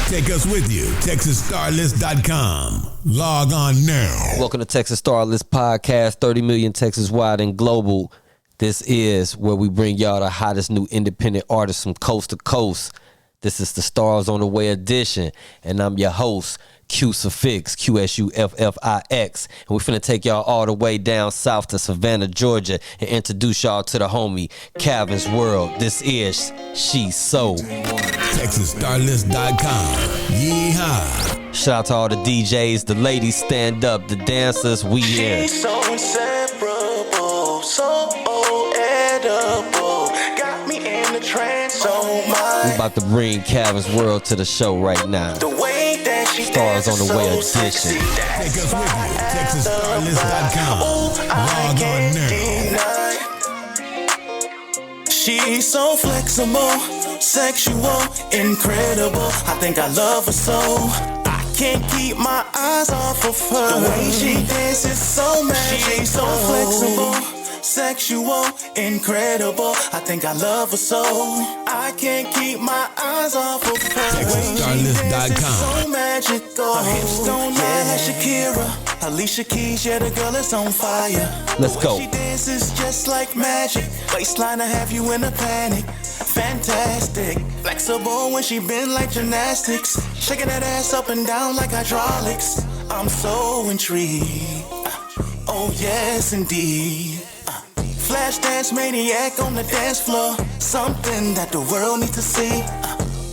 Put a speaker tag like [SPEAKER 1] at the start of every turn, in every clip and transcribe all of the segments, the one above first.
[SPEAKER 1] Take us with you. TexasStarList.com. Log on now.
[SPEAKER 2] Welcome to Texas Star List Podcast, 30 million Texas wide and global. This is where we bring y'all the hottest new independent artists from coast to coast. This is the Stars on the Way edition, and I'm your host, Q-Suffix, Q-S-U-F-F-I-X. And we finna take y'all all the way down south to Savannah, Georgia, and introduce y'all to the homie, Calvin's World. This is She's So.
[SPEAKER 1] TexasStarList.com. Yeehaw.
[SPEAKER 2] Shout out to all the DJs, the ladies stand up, the dancers, we here.
[SPEAKER 3] She's so inseparable, so edible. Got me in the trance, oh my.
[SPEAKER 2] We about to bring Calvin's World to the show right now.
[SPEAKER 3] The way that she
[SPEAKER 2] Stars on the Way
[SPEAKER 3] so
[SPEAKER 2] edition.
[SPEAKER 3] sexy,
[SPEAKER 1] Take us with you. TexasStarList.com. Log on now.
[SPEAKER 3] She's so flexible, sexual, incredible. I think I love her so. I can't keep my eyes off of her. The way she dances so magic. She's so flexible, sexual, incredible. I think I love her so. I can't keep my eyes off of her.
[SPEAKER 1] TexasStarList.com.
[SPEAKER 3] So magical. Her hips don't lie like Shakira. Alicia Keys, yeah, the girl is on fire.
[SPEAKER 2] Let's go.
[SPEAKER 3] She dances just like magic. Waistline to have you in a panic. Fantastic, flexible when she bend like gymnastics. Shaking that ass up and down like hydraulics. I'm so intrigued. Oh yes, indeed. Flash dance maniac on the dance floor. Something that the world needs to see.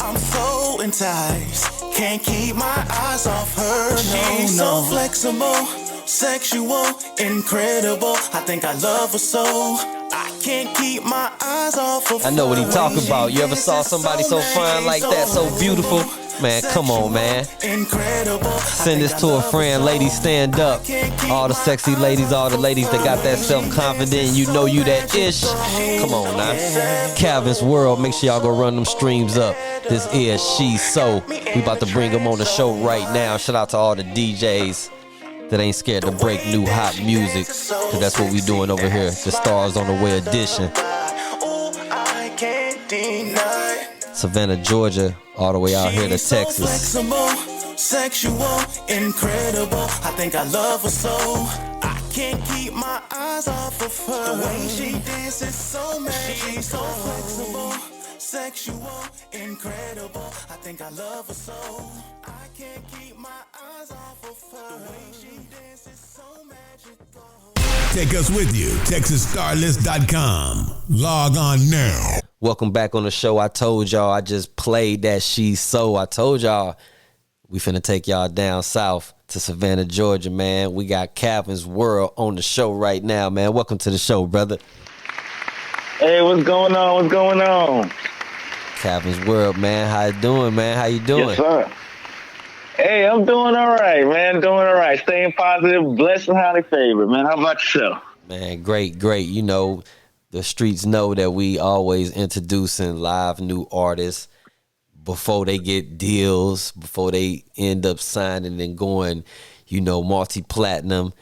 [SPEAKER 3] I'm so enticed. Can't keep my eyes off her. She's so flexible, sexual, incredible. I think I love her so. I can't keep my eyes off of her.
[SPEAKER 2] I know what he talking about. You ever saw somebody so fine like that, so beautiful? Man, come on, man. Send this to a friend. Ladies, stand up. All the sexy ladies, all the ladies that got that self-confidence, you know you that ish. Come on now. Calvin's World, make sure y'all go run them streams up. This is She's So. We about to bring them on the show right now. Shout out to all the DJs that ain't scared to break new hot music, because that's what we doing over here. The Stars on the Way edition. Savannah, Georgia, all the way out here to Texas.
[SPEAKER 3] Flexible, sexual, incredible. I think I love her so. I can't keep my eyes off of her. The way she dances so magic. She's so flexible, sexual, incredible. I think I love her so. I can't keep my eyes off of her. The way she dances so magical.
[SPEAKER 1] Take us with you. TexasStarList.com. Log on now.
[SPEAKER 2] Welcome back on the show. I told y'all I just played that She's So. I told y'all we finna take y'all down south to Savannah, Georgia, man. We got Calvin's World on the show right now, man. Welcome to the show, brother.
[SPEAKER 4] Hey, what's going on? What's going on?
[SPEAKER 2] Calvin's World, man. How you doing, man? How you doing?
[SPEAKER 4] Yes, sir. Hey, I'm doing all right, man. Doing all right. Staying positive, blessed and highly favored, man. How about yourself?
[SPEAKER 2] Man, great. You know, the streets know that we always introducing live new artists before they get deals, before they end up signing and going, you know, multi-platinum.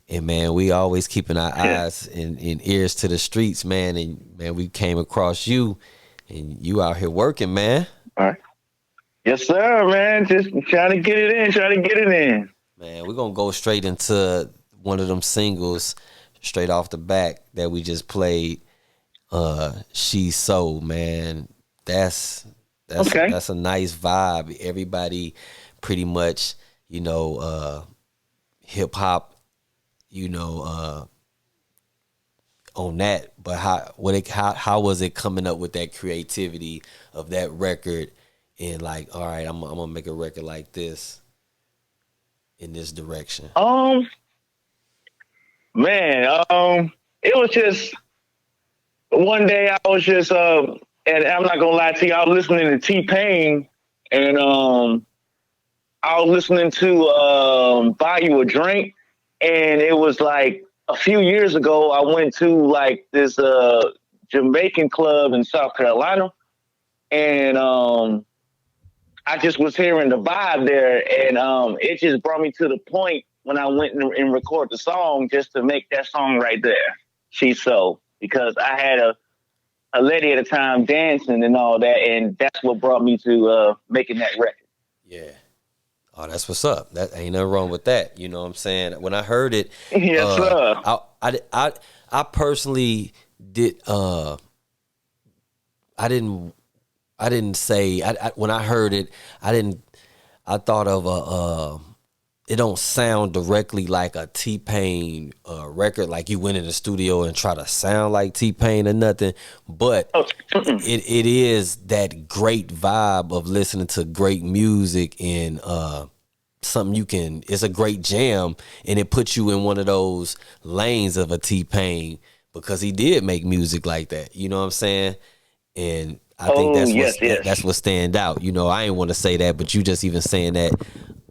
[SPEAKER 2] And, man, we always keeping our eyes and ears to the streets, man. And, man, we came across you, and you out here working, man.
[SPEAKER 4] All right. Yes, sir, man. Just trying to get it in.
[SPEAKER 2] Man, we're going to go straight into one of them singles straight off the back that we just played. She's So, man. That's
[SPEAKER 4] okay.
[SPEAKER 2] That's a nice vibe. Everybody pretty much, you know, hip hop, you know, on that. But how was it coming up with that creativity of that record and like, all right, I'm gonna make a record like this in this direction?
[SPEAKER 4] It was just one day I was just and I'm not gonna lie to you, I was listening to T-Pain and I was listening to Buy You a Drink, and it was like a few years ago I went to like this Jamaican club in South Carolina, and I just was hearing the vibe there, and it just brought me to the point when I went and recorded the song just to make that song right there, She's So, because I had a lady at the time dancing and all that, and that's what brought me to making that record.
[SPEAKER 2] Yeah. Oh, that's what's up. That ain't nothing wrong with that. You know what I'm saying? When I heard it,
[SPEAKER 4] Yes, sir.
[SPEAKER 2] I personally did. I didn't say. When I heard it, I didn't. I thought of a. It don't sound directly like a T-Pain record, like you went in the studio and try to sound like T-Pain or nothing. But it is that great vibe of listening to great music and something you can. It's a great jam, and it puts you in one of those lanes of a T-Pain because he did make music like that. You know what I'm saying? And I think that's what stand out. You know, I ain't want to say that, but you just even saying that.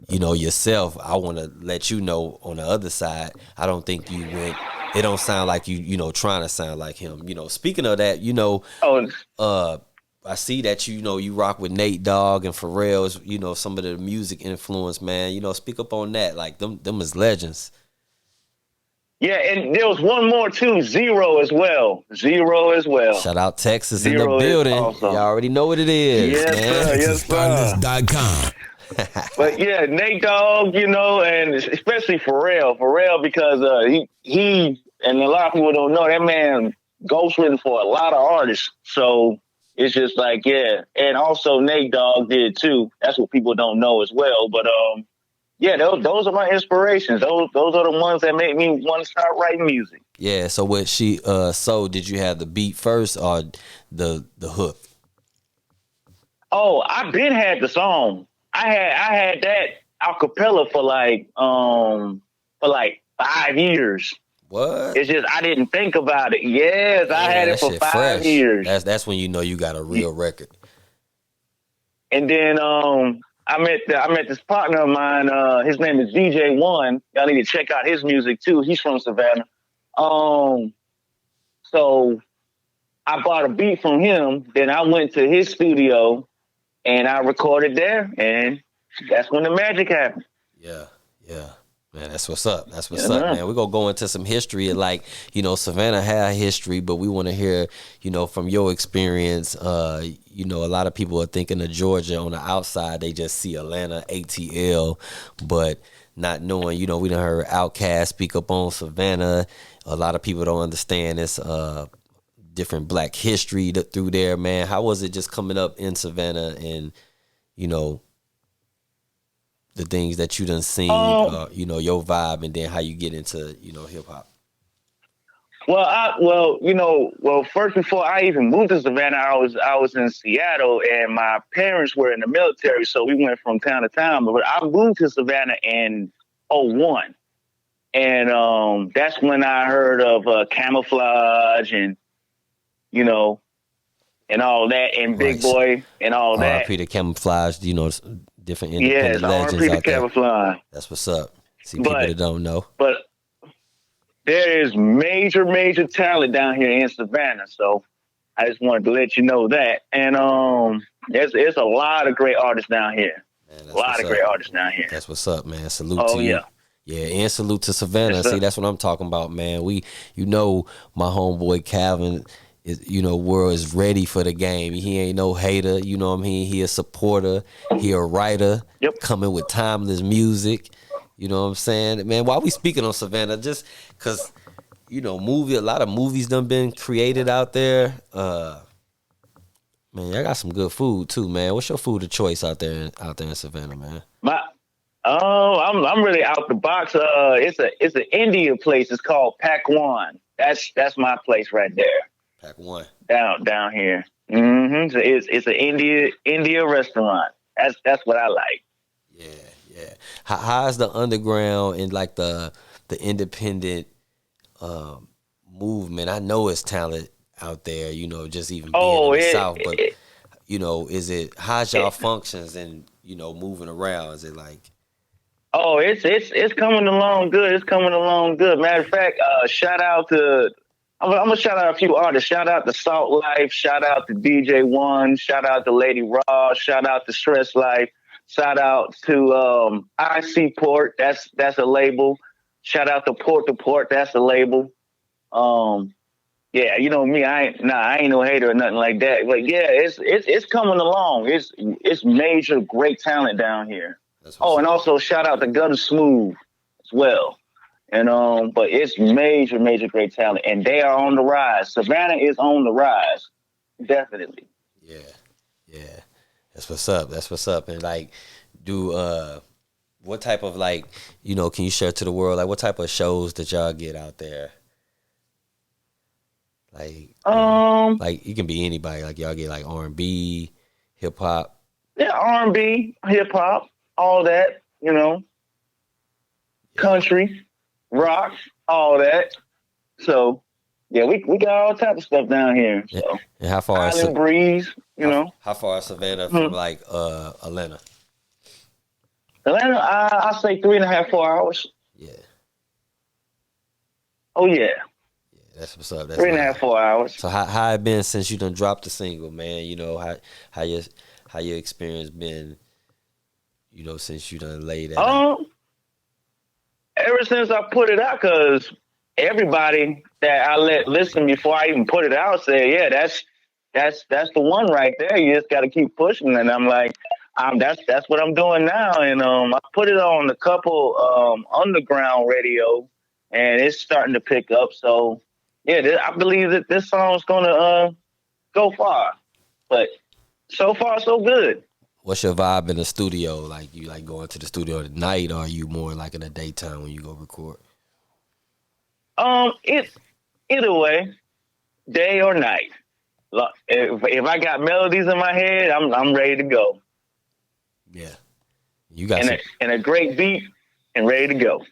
[SPEAKER 2] You know, yourself, I want to let you know on the other side, I don't think you went, it don't sound like you know, trying to sound like him. You know, speaking of that, you know, I see that, you know, you rock with Nate Dogg and Pharrell's, you know, some of the music influence, man. You know, speak up on that. Like, them is legends.
[SPEAKER 4] Yeah, and there was one more, too, Zero as well.
[SPEAKER 2] Shout out Texas
[SPEAKER 4] Zero
[SPEAKER 2] in the building.
[SPEAKER 4] Awesome.
[SPEAKER 2] Y'all already know what it is,
[SPEAKER 4] yes,
[SPEAKER 2] man.
[SPEAKER 4] Sir, yes, sir.
[SPEAKER 1] TexasStarList.com.
[SPEAKER 4] But yeah, Nate Dogg, you know, and especially Pharrell because he and a lot of people don't know that man ghostwritten for a lot of artists. So it's just like, yeah, and also Nate Dogg did too. That's what people don't know as well. But yeah, those are my inspirations. Those are the ones that make me want to start writing music.
[SPEAKER 2] Yeah. So what so did you have the beat first or the hook?
[SPEAKER 4] Oh, I been had the song. I had that acapella for like 5 years.
[SPEAKER 2] What?
[SPEAKER 4] It's just I didn't think about it. Yes, I had it for 5 years.
[SPEAKER 2] That's when you know you got a real record.
[SPEAKER 4] And then I met this partner of mine. His name is DJ One. Y'all need to check out his music too. He's from Savannah. So I bought a beat from him. Then I went to his studio. And I recorded there, and that's when the magic happened.
[SPEAKER 2] Yeah. Man, that's what's up. That's what's up, man. We're going to go into some history. And like, you know, Savannah had history, but we want to hear, you know, from your experience. You know, a lot of people are thinking of Georgia on the outside. They just see Atlanta, ATL, but not knowing, you know, we done heard Outkast speak up on Savannah. A lot of people don't understand this different black history through there, man. How was it just coming up in Savannah and, you know, the things that you done seen, you know, your vibe, and then how you get into, you know, hip hop?
[SPEAKER 4] Well, first, before I even moved to Savannah, I was in Seattle, and my parents were in the military, so we went from town to town. But I moved to Savannah in 2001, and that's when I heard of Camouflage and, you know, and all that, and Big Boy and all that.
[SPEAKER 2] R.I.P. to Camouflage, you know, different independent legends
[SPEAKER 4] R.I.P. to
[SPEAKER 2] out there.
[SPEAKER 4] Camouflage.
[SPEAKER 2] That's what's up. See, people that don't know.
[SPEAKER 4] But there is major talent down here in Savannah, so I just wanted to let you know that. And there's a lot of great artists down here. Man, a lot of great artists down here.
[SPEAKER 2] That's what's up, man. Salute to you. Yeah, and salute to Savannah. See, that's what I'm talking about, man. You know, my homeboy Calvin is, you know, world is ready for the game. He ain't no hater, you know what I mean? He a supporter, he a writer, coming with timeless music. You know what I'm saying? Man, while we speaking on Savannah, just because, you know, a lot of movies done been created out there. Man, I got some good food too, man. What's your food of choice out there in Savannah, man?
[SPEAKER 4] I'm really out the box. It's an Indian place. It's called Pakwan. That's my place right there.
[SPEAKER 2] Pakwan.
[SPEAKER 4] Down here. Mm-hmm. So it's an India restaurant. That's what I like.
[SPEAKER 2] Yeah. How's the underground and like the independent movement? I know it's talent out there, you know, just even being in the South, but you know, how's y'all functions and, you know, moving around? Is it like?
[SPEAKER 4] Oh, it's coming along good. It's coming along good. Matter of fact, shout out to I'm gonna shout out a few artists. Shout out to Salt Life. Shout out to DJ One. Shout out to Lady Raw. Shout out to Stress Life. Shout out to IC Port. That's a label. Shout out to Port. That's a label. Yeah, you know me. I ain't no hater or nothing like that. But yeah, it's coming along. It's major great talent down here. Oh, and also shout out to Gutter Smooth as well. And but it's major great talent, and they are on the rise. Savannah is on the rise, definitely.
[SPEAKER 2] Yeah, yeah. That's what's up. That's what's up. And like, do what type of like, can you share to the world like what type of shows that y'all get out there? Like it can be anybody. Like y'all get like R&B, hip hop.
[SPEAKER 4] Yeah, R&B, hip hop, all that. Country, rock, all that. So yeah, we got all type of stuff down here. So
[SPEAKER 2] and how far
[SPEAKER 4] Island Breeze,
[SPEAKER 2] How far is Savannah from like Atlanta?
[SPEAKER 4] Atlanta, I say 3.5, 4 hours.
[SPEAKER 2] Yeah.
[SPEAKER 4] Oh yeah.
[SPEAKER 2] That's what's up. That's
[SPEAKER 4] 3.5, 4 hours.
[SPEAKER 2] So how it been since you done dropped the single, man? How your experience been? Since you done laid that.
[SPEAKER 4] Ever since I put it out, cause everybody that I let listen before I even put it out said, yeah, that's the one right there. You just got to keep pushing, and I'm like, that's what I'm doing now, and I put it on a couple underground radio, and it's starting to pick up. So. Yeah, I believe that this song's gonna go far, but so far so good.
[SPEAKER 2] What's your vibe in the studio? Like you like going to the studio at night, or are you more like in the daytime when you go record?
[SPEAKER 4] It's either way, day or night. If I got melodies in my head, I'm ready to go.
[SPEAKER 2] Yeah, you got
[SPEAKER 4] and a great beat and ready to go.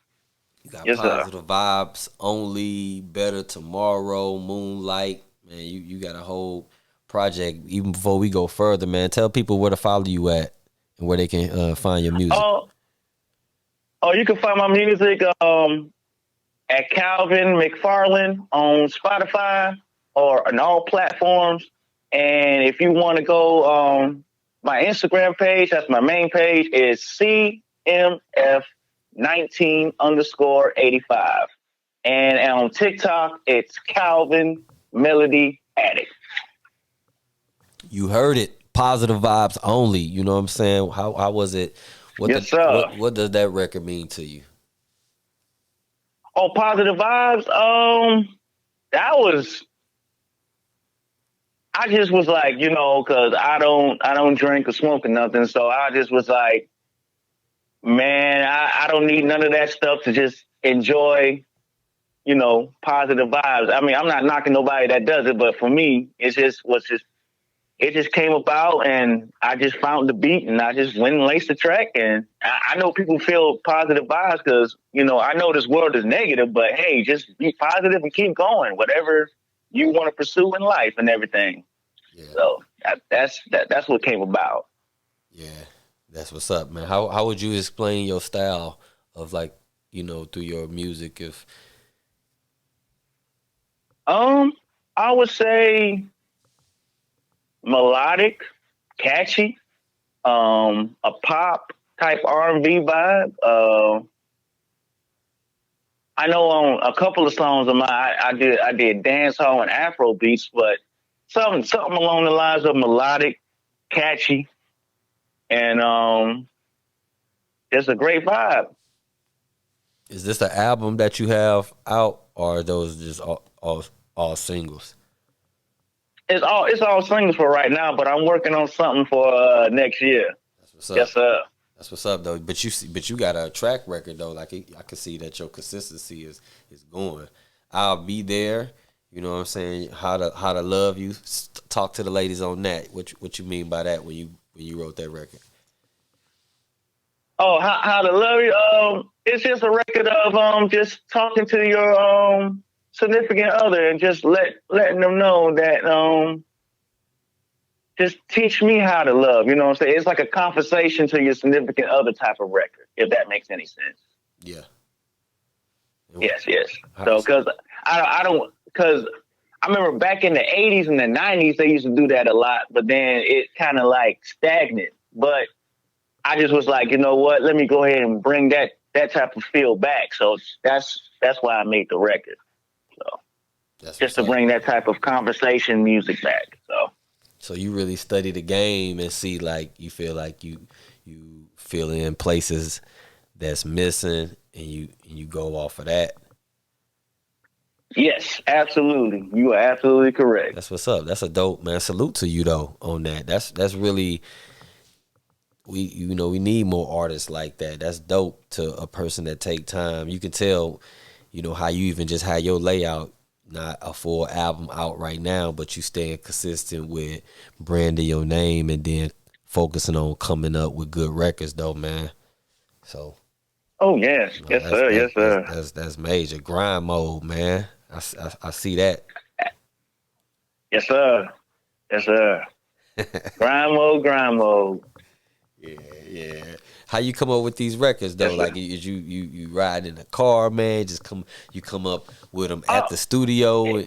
[SPEAKER 2] You got Positive Vibes Only, Better Tomorrow, Moonlight. Man, you got a whole project. Even before we go further, man, tell people where to follow you at and where they can find your music.
[SPEAKER 4] You can find my music at Calvin McFarland on Spotify or on all platforms. And if you want to go my Instagram page, that's my main page, is CMF 19_85. And on TikTok, it's Calvin Melody Addict.
[SPEAKER 2] You heard it. Positive Vibes Only. You know what I'm saying? How was it? What does that record mean to you?
[SPEAKER 4] Oh, Positive Vibes. I just was like, because I don't drink or smoke or nothing. So I just was like, man, I don't need none of that stuff to just enjoy, positive vibes. I mean, I'm not knocking nobody that does it, but for me, it just came about, and I just found the beat, and I just went and laced the track. And I know people feel positive vibes because, I know this world is negative, but hey, just be positive and keep going, whatever you want to pursue in life and everything. Yeah. So that's what came about.
[SPEAKER 2] Yeah. That's what's up, man. How would you explain your style of like, through your music? If
[SPEAKER 4] I would say melodic, catchy, a pop type R&B vibe. I know on a couple of songs of mine, I did dancehall and Afro beats, but something along the lines of melodic, catchy. And it's a great vibe.
[SPEAKER 2] Is this an album that you have out, or are those just all singles?
[SPEAKER 4] It's all singles for right now, but I'm working on something for next year.
[SPEAKER 2] That's what's up.
[SPEAKER 4] Yes, sir.
[SPEAKER 2] That's what's up, though. But you got a track record though. Like I can see that your consistency is going. I'll be there. You know what I'm saying? How to love you. Talk to the ladies on that. What you mean by that when you wrote that record?
[SPEAKER 4] Oh, how to love you. It's just a record of just talking to your significant other and just letting them know that just teach me how to love. You know what I'm saying? It's like a conversation to your significant other type of record, if that makes any sense.
[SPEAKER 2] Yeah.
[SPEAKER 4] Yes. So because because I remember back in the 80s and the 90s, they used to do that a lot, but then it kind of like stagnant. But I just was like, you know what? Let me go ahead and bring that type of feel back. So that's why I made the record. So just to bring that type of conversation music back.
[SPEAKER 2] So you really study the game and see, like, you feel like you fill in places that's missing, and you go off of that.
[SPEAKER 4] Yes, absolutely. You are absolutely correct.
[SPEAKER 2] That's what's up. That's a dope, man. Salute to you though on that. That's really, we need more artists like that. That's dope to a person that take time. You can tell, how you even just had your layout, not a full album out right now, but you staying consistent with branding your name and then focusing on coming up with good records though, man. So.
[SPEAKER 4] Oh yes, yes sir, yes sir.
[SPEAKER 2] That's major. Grind mode, man. I see that.
[SPEAKER 4] Yes sir, yes sir. Grind mode.
[SPEAKER 2] Yeah. How you come up with these records though? Yes, like, is you ride in a car, man? You come up with them at the studio,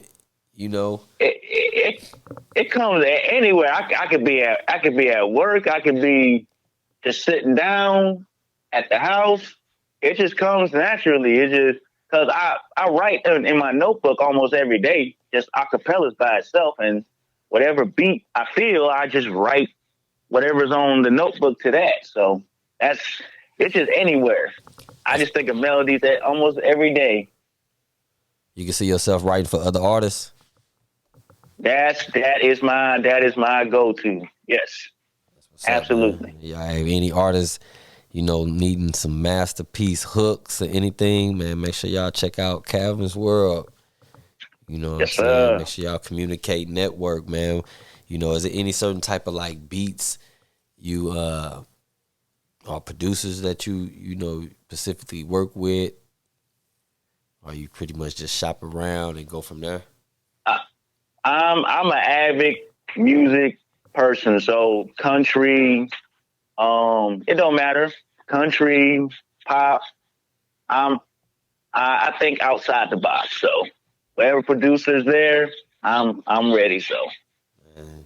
[SPEAKER 4] It comes anywhere. I could be at work. I could be just sitting down at the house. It just comes naturally. It just, because I write in my notebook almost every day, just acapellas by itself, and whatever beat I feel, I just write whatever's on the notebook to that. So it's just anywhere. I just think of melodies that almost every day.
[SPEAKER 2] You can see yourself writing for other artists? That
[SPEAKER 4] is my go-to. Yes. Absolutely.
[SPEAKER 2] Yeah, any artists, needing some masterpiece hooks or anything, man, make sure y'all check out Calvin's World.
[SPEAKER 4] Yes, sir.
[SPEAKER 2] Make sure y'all communicate, network, man. Is there any certain type of like beats you or producers that you specifically work with? Or you pretty much just shop around and go from there?
[SPEAKER 4] I'm an avid music person, so country, it don't matter. Country, pop. I think outside the box. So whatever producer's there, I'm ready. So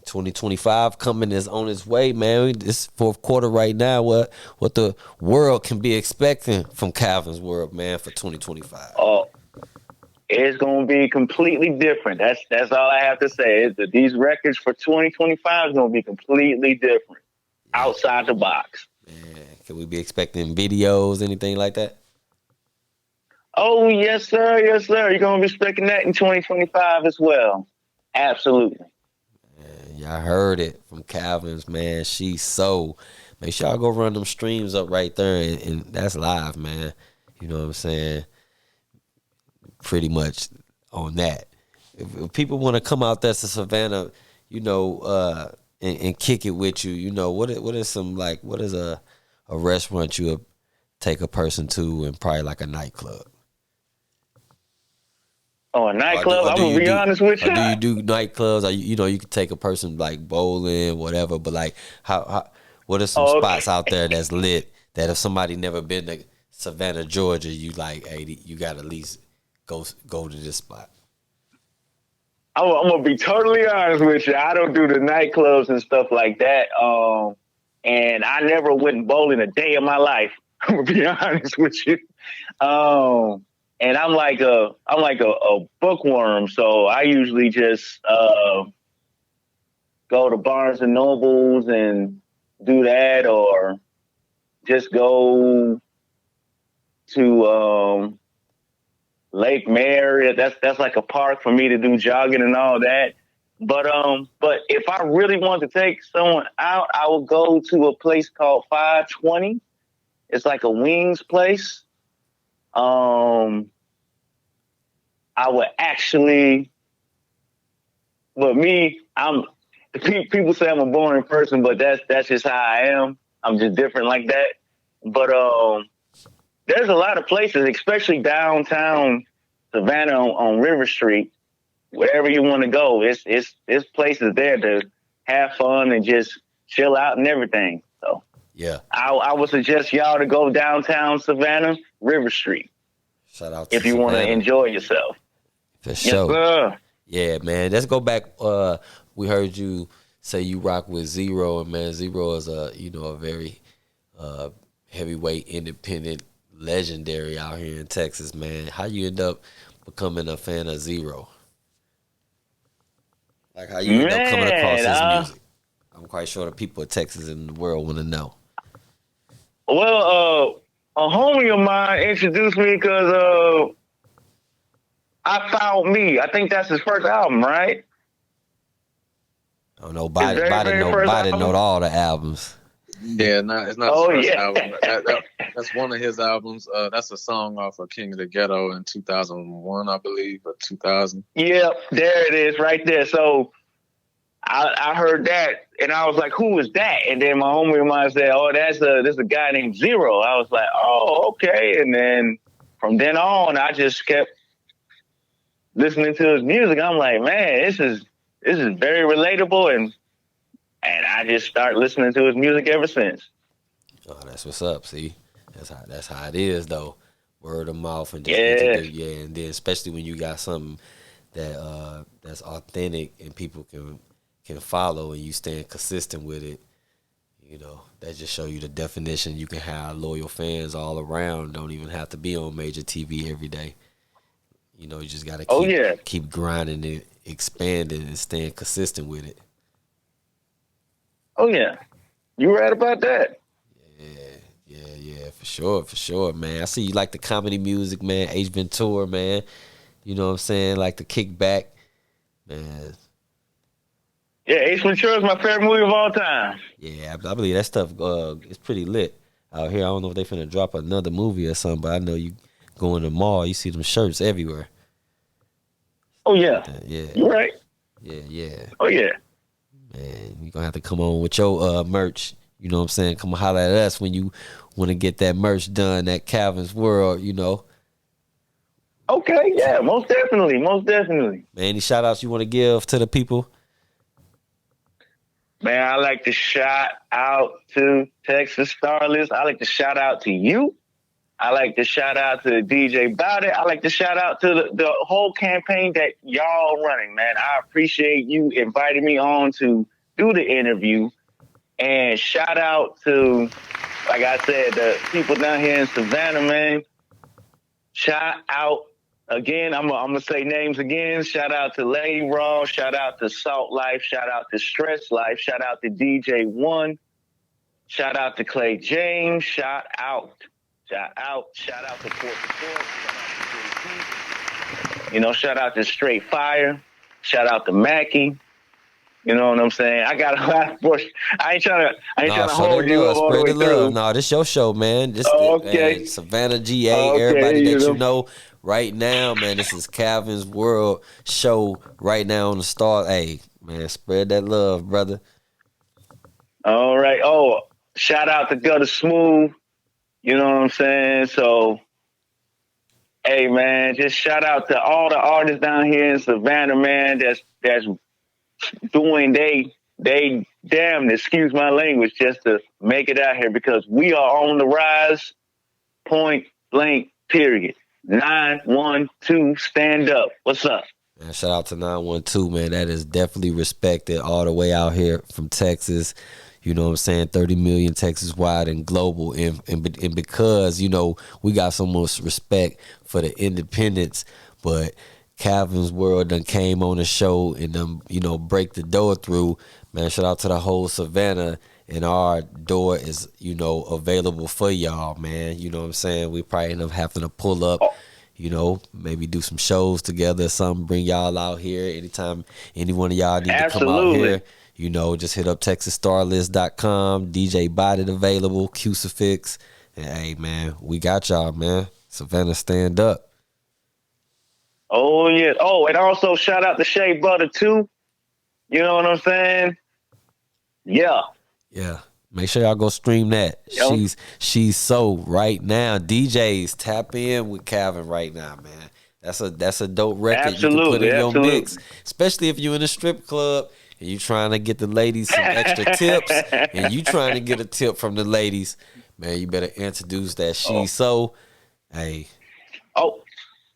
[SPEAKER 2] 2025 coming is on its way, man. This fourth quarter right now. What the world can be expecting from Calvin's World, man, for 2025?
[SPEAKER 4] Oh, it's gonna be completely different. That's all I have to say. These records for 2025 is gonna be completely different, outside the box.
[SPEAKER 2] Man, can we be expecting videos, anything like that?
[SPEAKER 4] Oh yes, sir. Yes, sir. You're gonna be expecting that in 2025 as well. Absolutely.
[SPEAKER 2] Y'all heard it from Calvin's, man. She's so. Make sure y'all go run them streams up right there, and that's live, man. You know what I'm saying? Pretty much on that. If people want to come out there to Savannah, and kick it with you, what is some, like, what is a restaurant you would take a person to, and probably like a nightclub?
[SPEAKER 4] Oh, a nightclub? I'm gonna be honest with you.
[SPEAKER 2] Or do you do nightclubs? Or you could take a person like bowling, whatever. But like, what are some spots out there that's lit that if somebody never been to Savannah, Georgia, you like, hey, you got to at least go to this spot?
[SPEAKER 4] I'm gonna be totally honest with you. I don't do the nightclubs and stuff like that. And I never went bowling a day of my life. I'm gonna be honest with you. And I'm like a bookworm, so I usually just go to Barnes and Nobles and do that, or just go to Lake Mary. That's like a park for me to do jogging and all that. But if I really want to take someone out, I would go to a place called 520. It's like a wings place. I would actually, but people say I'm a boring person, but that's just how I am. I'm just different like that. But there's a lot of places, especially downtown Savannah on River Street, wherever you want to go. It's places there to have fun and just chill out and everything. So
[SPEAKER 2] yeah,
[SPEAKER 4] I would suggest y'all to go downtown Savannah, River Street.
[SPEAKER 2] Shout out to
[SPEAKER 4] if you want to enjoy yourself.
[SPEAKER 2] For sure.
[SPEAKER 4] Yes, sir.
[SPEAKER 2] Yeah, man. Let's go back. We heard you say you rock with Zero, and man, Zero is a very heavyweight, independent, legendary out here in Texas, man. How you end up becoming a fan of Zero? Like how you end up coming across his
[SPEAKER 4] Man,
[SPEAKER 2] music. I'm quite sure the people of Texas and the world want to know.
[SPEAKER 4] well, a homie of mine introduced me because I Found Me. I think that's his first album, right?
[SPEAKER 2] I don't know.
[SPEAKER 4] His very,
[SPEAKER 2] Biden
[SPEAKER 4] very first
[SPEAKER 2] know
[SPEAKER 4] album?
[SPEAKER 2] all the albums.
[SPEAKER 5] Yeah, no, it's not
[SPEAKER 4] Oh,
[SPEAKER 5] his first
[SPEAKER 4] yeah.
[SPEAKER 5] album. That's one of his albums. That's a song off of King of the Ghetto in 2001, I believe, or 2000.
[SPEAKER 4] Yep, there it is, right there. So I heard that, and I was like, "Who is that?" And then my homie of mine said, "Oh, this is a guy named Zero." I was like, "Oh, okay." And then from then on, I just kept listening to his music. I'm like, "Man, this is very relatable," and I just start listening to his music ever since.
[SPEAKER 2] Oh, that's what's up. See, that's how it is though. Word of mouth and just
[SPEAKER 4] Yeah.
[SPEAKER 2] and then especially when you got something that that's authentic and people can follow and you staying consistent with it. You know, that just show you the definition. You can have loyal fans all around. Don't even have to be on major TV every day. You know, you just gotta keep grinding it, expanding, and staying consistent with it.
[SPEAKER 4] Oh yeah, you right about that.
[SPEAKER 2] Yeah, for sure, man. I see you like the comedy music, man. Ace Ventura, man. You know what I'm saying? Like the Kickback, man.
[SPEAKER 4] Yeah, Ace Ventura is my favorite movie of all time.
[SPEAKER 2] Yeah, I believe that stuff is pretty lit out here. I don't know if they finna drop another movie or something, but I know you go in the mall, you see them shirts everywhere.
[SPEAKER 4] Oh yeah,
[SPEAKER 2] Yeah,
[SPEAKER 4] you right.
[SPEAKER 2] yeah.
[SPEAKER 4] Oh yeah.
[SPEAKER 2] Man, you're gonna have to come on with your merch. You know what I'm saying? Come holler at us when you want to get that merch done at Calvin's World, you know.
[SPEAKER 4] Okay, yeah, most definitely.
[SPEAKER 2] Man, any shout outs you want to give to the people?
[SPEAKER 4] Man, I like to shout out to Texas Starlist. I like to shout out to you. I like to shout out to DJ Bout It. I like to shout out to the whole campaign that y'all running, man. I appreciate you inviting me on to do the interview. And shout out to, like I said, the people down here in Savannah, man. Shout out again. I'm gonna say names again. Shout out to Lady Raw. Shout out to Salt Life. Shout out to Stress Life. Shout out to DJ One. Shout out to Clay James. Shout out to Port Support. Shout out to JP. You know, shout out to Straight Fire. Shout out to Mackie. You know what I'm saying? I got a lot more. I ain't trying to hold you up all the way through.
[SPEAKER 2] No, this your show, man.
[SPEAKER 4] Okay.
[SPEAKER 2] Savannah, GA,
[SPEAKER 4] Okay,
[SPEAKER 2] everybody that
[SPEAKER 4] you
[SPEAKER 2] you know right now, man. This is Calvin's World show right now on the Star. Hey, man, spread that love, brother.
[SPEAKER 4] All right. Oh, shout out to Gutter Smooth. You know what I'm saying? So, hey, man, just shout out to all the artists down here in Savannah, man. That's doing they damn, excuse my language, just to make it out here because we are on the rise. Point blank. Period. 912. Stand up. What's up?
[SPEAKER 2] Man, shout out to 912, man. That is definitely respected all the way out here from Texas. You know what I'm saying? 30 million Texas wide and global. And because, you know, we got so much respect for the independents, but Calvin's World done came on the show and you know, break the door through. Man, shout out to the whole Savannah. And our door is, you know, available for y'all, man. You know what I'm saying? We probably end up having to pull up, you know, maybe do some shows together or something, bring y'all out here anytime any one of y'all need to come out here. You know, just hit up TexasStarList.com, DJ Body available, Crucifix. And hey, man, we got y'all, man. Savannah, stand up.
[SPEAKER 4] Oh, yeah. Oh, and also shout out to Shea Butter, too. You know what I'm saying? Yeah.
[SPEAKER 2] Yeah. Make sure y'all go stream that.
[SPEAKER 4] Yo.
[SPEAKER 2] She's so right now. DJs, tap in with Calvin right now, man. That's a dope record you can put in your mix. Especially if you're in a strip club and you trying to get the ladies some extra tips and you trying to get a tip from the ladies, man, you better introduce that She's So. Hey.
[SPEAKER 4] Oh,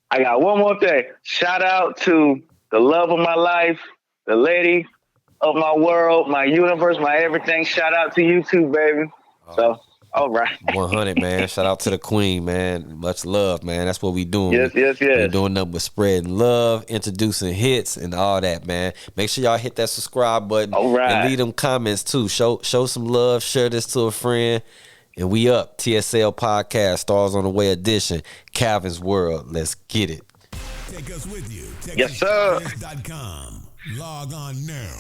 [SPEAKER 4] I got one more thing. Shout out to the love of my life, the lady of my world, my universe, my everything. Shout out to you too, baby. So All right.
[SPEAKER 2] 100, man. Shout out to the queen, man. Much love, man. That's what we doing.
[SPEAKER 4] Yes.
[SPEAKER 2] We're doing nothing but spreading love, introducing hits, and all that, man. Make sure y'all hit that subscribe button.
[SPEAKER 4] All right.
[SPEAKER 2] And leave them comments, too. Show some love. Share this to a friend. And we up. TSL Podcast, Stars on the Way edition. Calvin's World. Let's get it.
[SPEAKER 1] Take us with you.
[SPEAKER 4] Yes, sir.
[SPEAKER 1] TexasStarList.com. Log on now.